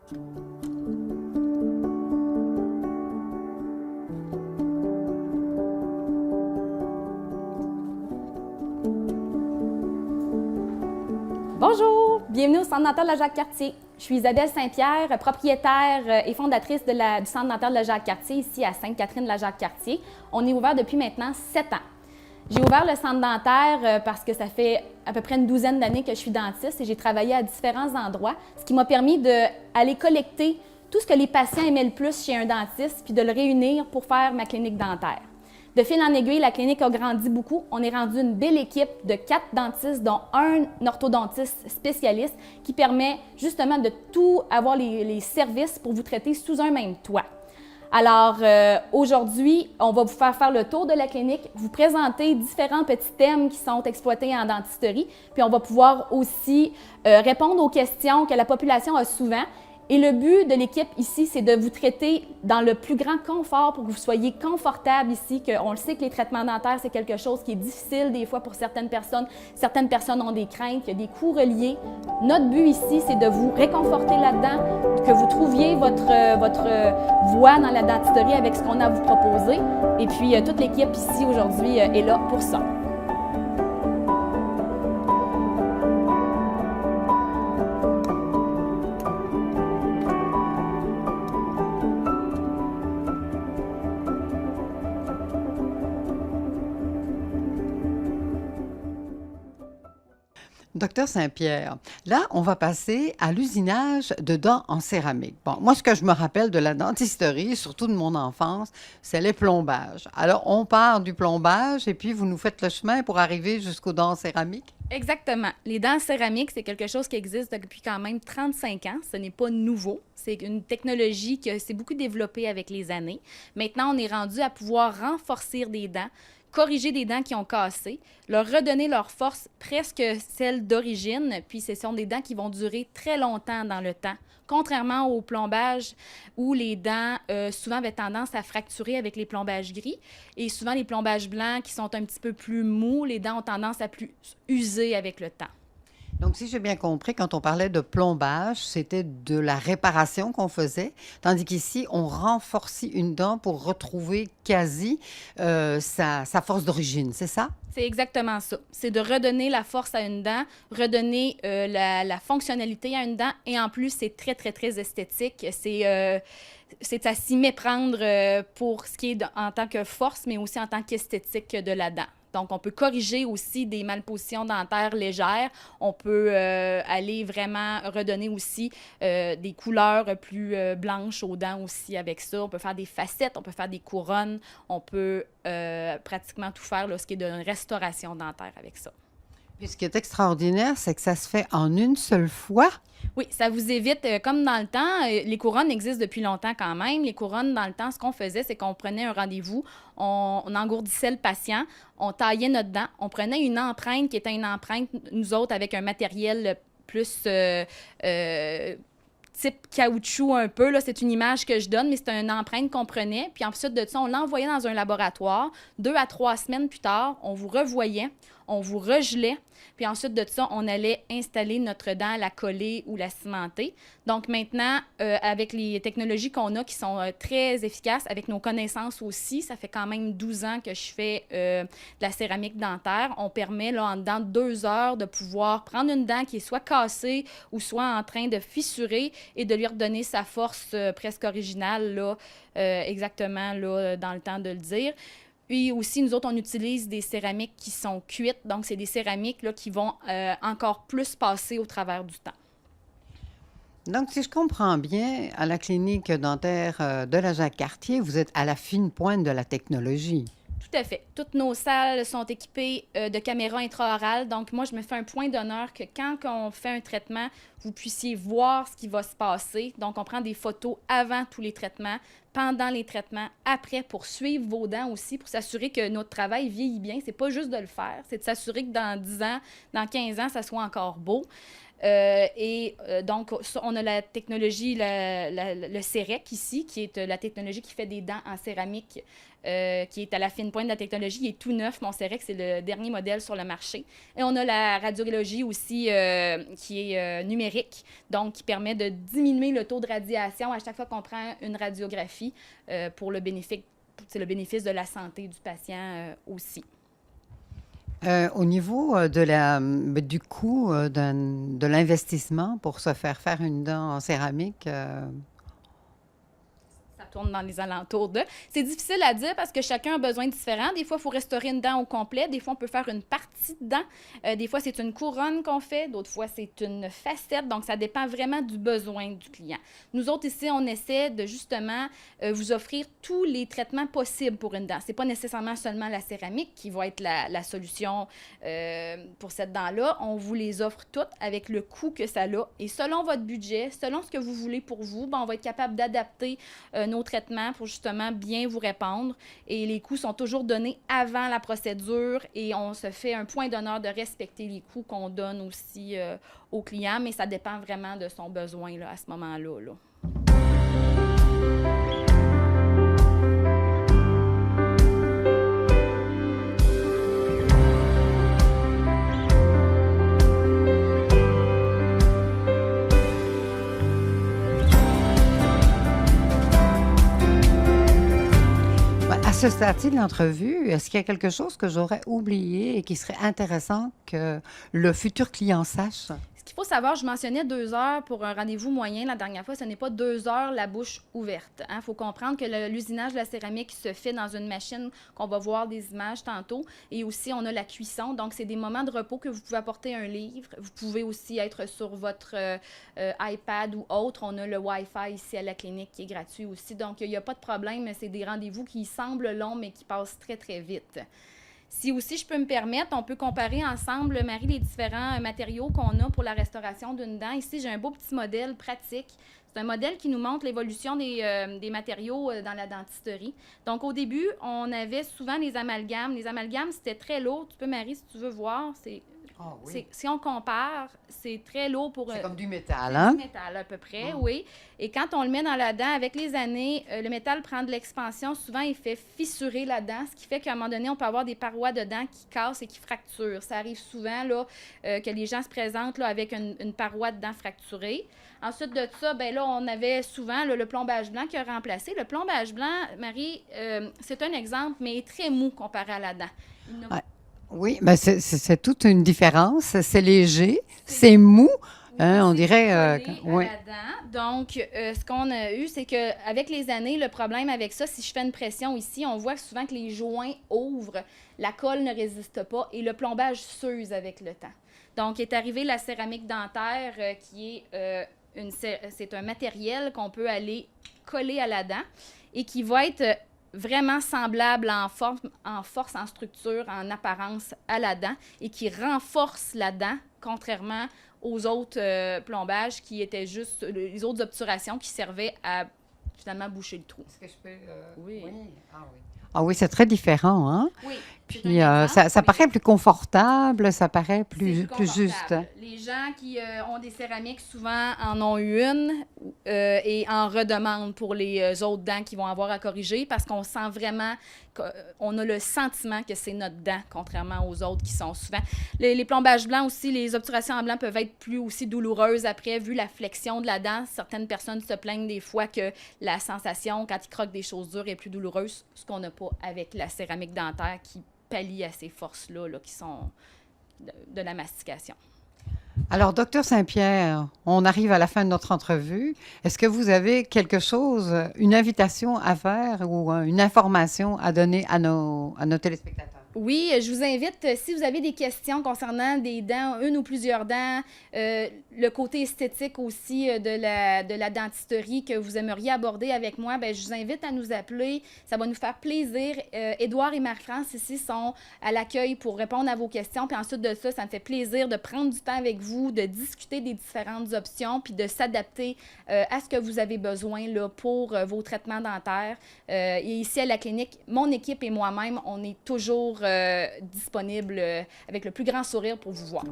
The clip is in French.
Bonjour, bienvenue au Centre dentaire de la Jacques-Cartier. Je suis Isabelle Saint-Pierre, propriétaire et fondatrice du Centre dentaire de la Jacques-Cartier ici à Sainte-Catherine-de-la-Jacques-Cartier. On est ouvert depuis maintenant 7 ans. J'ai ouvert le centre dentaire parce que ça fait à peu près une douzaine d'années que je suis dentiste et j'ai travaillé à différents endroits, ce qui m'a permis d'aller collecter tout ce que les patients aimaient le plus chez un dentiste puis de le réunir pour faire ma clinique dentaire. De fil en aiguille, la clinique a grandi beaucoup. On est rendu une belle équipe de 4 dentistes, dont un orthodontiste spécialiste qui permet justement de tout avoir les services pour vous traiter sous un même toit. Alors, aujourd'hui, on va vous faire le tour de la clinique, vous présenter différents petits thèmes qui sont exploités en dentisterie, puis on va pouvoir aussi répondre aux questions que la population a souvent. Et le but de l'équipe ici, c'est de vous traiter dans le plus grand confort pour que vous soyez confortable ici, qu'on le sait que les traitements dentaires, c'est quelque chose qui est difficile des fois pour certaines personnes. Certaines personnes ont des craintes, il y a des coûts reliés. Notre but ici, c'est de vous réconforter là-dedans, que vous trouviez votre voie dans la dentisterie avec ce qu'on a à vous proposer. Et puis, toute l'équipe ici aujourd'hui est là pour ça. Docteur Saint-Pierre, là, on va passer à l'usinage de dents en céramique. Bon, moi, ce que je me rappelle de la dentisterie, surtout de mon enfance, c'est les plombages. Alors, on part du plombage et puis vous nous faites le chemin pour arriver jusqu'aux dents en céramique? Exactement. Les dents en céramique, c'est quelque chose qui existe depuis quand même 35 ans. Ce n'est pas nouveau. C'est une technologie qui s'est beaucoup développée avec les années. Maintenant, on est rendu à pouvoir renforcer des dents, corriger des dents qui ont cassé, leur redonner leur force presque celle d'origine, puis ce sont des dents qui vont durer très longtemps dans le temps. Contrairement au plombage où les dents souvent avaient tendance à fracturer avec les plombages gris et souvent les plombages blancs qui sont un petit peu plus mous, les dents ont tendance à plus user avec le temps. Donc, si j'ai bien compris, quand on parlait de plombage, c'était de la réparation qu'on faisait, tandis qu'ici, on renforce une dent pour retrouver quasi sa force d'origine, c'est ça? C'est exactement ça. C'est de redonner la force à une dent, redonner la fonctionnalité à une dent et en plus, c'est très, très, très esthétique. C'est à s'y méprendre pour ce qui est en tant que force, mais aussi en tant qu'esthétique de la dent. Donc, on peut corriger aussi des malpositions dentaires légères. On peut aller vraiment redonner aussi des couleurs plus blanches aux dents aussi avec ça. On peut faire des facettes, on peut faire des couronnes. On peut pratiquement tout faire, là, ce qui est de restauration dentaire avec ça. Puis ce qui est extraordinaire, c'est que ça se fait en une seule fois. Oui, ça vous évite, comme dans le temps, les couronnes existent depuis longtemps quand même. Les couronnes, dans le temps, ce qu'on faisait, c'est qu'on prenait un rendez-vous, on engourdissait le patient, on taillait notre dent, on prenait une empreinte qui était une empreinte, nous autres, avec un matériel plus type caoutchouc un peu. Là, c'est une image que je donne, mais c'est une empreinte qu'on prenait. Puis ensuite de ça, on l'envoyait dans un laboratoire. 2 à 3 semaines plus tard, on vous revoyait, on vous regelait. Puis ensuite de ça, on allait installer notre dent, la coller ou la cimenter. Donc maintenant, avec les technologies qu'on a qui sont très efficaces, avec nos connaissances aussi, ça fait quand même 12 ans que je fais de la céramique dentaire. On permet, là, en dedans de 2 heures, de pouvoir prendre une dent qui est soit cassée ou soit en train de fissurer et de lui redonner sa force presque originale, là, exactement là, dans le temps de le dire. Puis aussi, nous autres, on utilise des céramiques qui sont cuites. Donc, c'est des céramiques là, qui vont encore plus passer au travers du temps. Donc, si je comprends bien, à la clinique dentaire de la Jacques-Cartier, vous êtes à la fine pointe de la technologie. Tout à fait. Toutes nos salles sont équipées de caméras intraorales. Donc, moi, je me fais un point d'honneur que quand on fait un traitement, vous puissiez voir ce qui va se passer. Donc, on prend des photos avant tous les traitements, pendant les traitements, après, pour suivre vos dents aussi, pour s'assurer que notre travail vieillit bien. C'est pas juste de le faire, c'est de s'assurer que dans 10 ans, dans 15 ans, ça soit encore beau. Donc, on a la technologie, le CEREC ici, qui est la technologie qui fait des dents en céramique, qui est à la fine pointe de la technologie. Il est tout neuf, mon CEREC, c'est le dernier modèle sur le marché. Et on a la radiologie aussi, qui est numérique, donc qui permet de diminuer le taux de radiation à chaque fois qu'on prend une radiographie pour le bénéfice de la santé du patient aussi. Au niveau du coût de l'investissement pour se faire une dent en céramique, Ça tourne dans les alentours de. C'est difficile à dire parce que chacun a besoin différent. Des fois, il faut restaurer une dent au complet. Des fois, on peut faire une partie de dent. Des fois, c'est une couronne qu'on fait. D'autres fois, c'est une facette. Donc, ça dépend vraiment du besoin du client. Nous autres, ici, on essaie de justement vous offrir tous les traitements possibles pour une dent. Ce n'est pas nécessairement seulement la céramique qui va être la solution pour cette dent-là. On vous les offre toutes avec le coût que ça a. Et selon votre budget, selon ce que vous voulez pour vous, on va être capable d'adapter nos traitements pour justement bien vous répondre. Et les coûts sont toujours donnés avant la procédure et on se fait un point d'honneur de respecter les coûts qu'on donne aussi au client, mais ça dépend vraiment de son besoin là, à ce moment-là. Là. À ce stade-ci de l'entrevue, est-ce qu'il y a quelque chose que j'aurais oublié et qui serait intéressant que le futur client sache? Ce qu'il faut savoir, je mentionnais 2 heures pour un rendez-vous moyen la dernière fois. Ce n'est pas 2 heures la bouche ouverte. Il faut comprendre que l'usinage de la céramique se fait dans une machine qu'on va voir des images tantôt. Et aussi, on a la cuisson. Donc, c'est des moments de repos que vous pouvez apporter un livre. Vous pouvez aussi être sur votre iPad ou autre. On a le Wi-Fi ici à la clinique qui est gratuit aussi. Donc, il n'y a pas de problème. C'est des rendez-vous qui semblent longs, mais qui passent très, très vite. Si aussi je peux me permettre, on peut comparer ensemble, Marie, les différents matériaux qu'on a pour la restauration d'une dent. Ici, j'ai un beau petit modèle pratique. C'est un modèle qui nous montre l'évolution des matériaux dans la dentisterie. Donc, au début, on avait souvent les amalgames. Les amalgames, c'était très lourd. Tu peux, Marie, si tu veux voir, oui. si on compare, c'est très lourd pour... C'est comme du métal, hein? Du métal, à peu près, oui. Et quand on le met dans la dent, avec les années, le métal prend de l'expansion. Souvent, il fait fissurer la dent, ce qui fait qu'à un moment donné, on peut avoir des parois de dents qui cassent et qui fracturent. Ça arrive souvent là, que les gens se présentent là, avec une paroi de dent fracturée. Ensuite de ça, ben là, on avait souvent le plombage blanc qui a remplacé. Le plombage blanc, Marie, c'est un exemple, mais très mou comparé à la dent. Ouais. Oui, ben c'est toute une différence. C'est léger, c'est mou. Hein, on dirait... oui. Donc, ce qu'on a eu, c'est qu'avec les années, le problème avec ça, si je fais une pression ici, on voit souvent que les joints ouvrent, la colle ne résiste pas et le plombage s'use avec le temps. Donc, est arrivé la céramique dentaire qui est c'est un matériel qu'on peut aller coller à la dent et qui va être vraiment semblable en force, en structure, en apparence à la dent et qui renforce la dent, contrairement aux autres plombages qui étaient juste les autres obturations qui servaient à finalement boucher le trou. Est-ce que je peux... Oui. Ah oui. Ah oui, c'est très différent, hein? Oui. Puis ça paraît plus confortable, ça paraît plus juste. Les gens qui ont des céramiques, souvent en ont eu une et en redemandent pour les autres dents qu'ils vont avoir à corriger parce qu'on sent vraiment, on a le sentiment que c'est notre dent, contrairement aux autres qui sont souvent. Les plombages blancs aussi, les obturations en blanc peuvent être plus aussi douloureuses après, vu la flexion de la dent. Certaines personnes se plaignent des fois que la sensation, quand ils croquent des choses dures, est plus douloureuse, ce qu'on n'a pas avec la céramique dentaire qui pallie à ces forces-là là, qui sont de la mastication. Alors, docteur Saint-Pierre, on arrive à la fin de notre entrevue. Est-ce que vous avez quelque chose, une invitation à faire ou une information à donner à nos téléspectateurs? Oui, je vous invite, si vous avez des questions concernant des dents, une ou plusieurs dents, le côté esthétique aussi de la dentisterie que vous aimeriez aborder avec moi, bien, je vous invite à nous appeler. Ça va nous faire plaisir. Édouard et Marie-France ici sont à l'accueil pour répondre à vos questions. Puis ensuite de ça, ça me fait plaisir de prendre du temps avec vous, de discuter des différentes options, puis de s'adapter à ce que vous avez besoin là, pour vos traitements dentaires. Et ici à la clinique, mon équipe et moi-même, on est toujours disponible avec le plus grand sourire pour vous voir.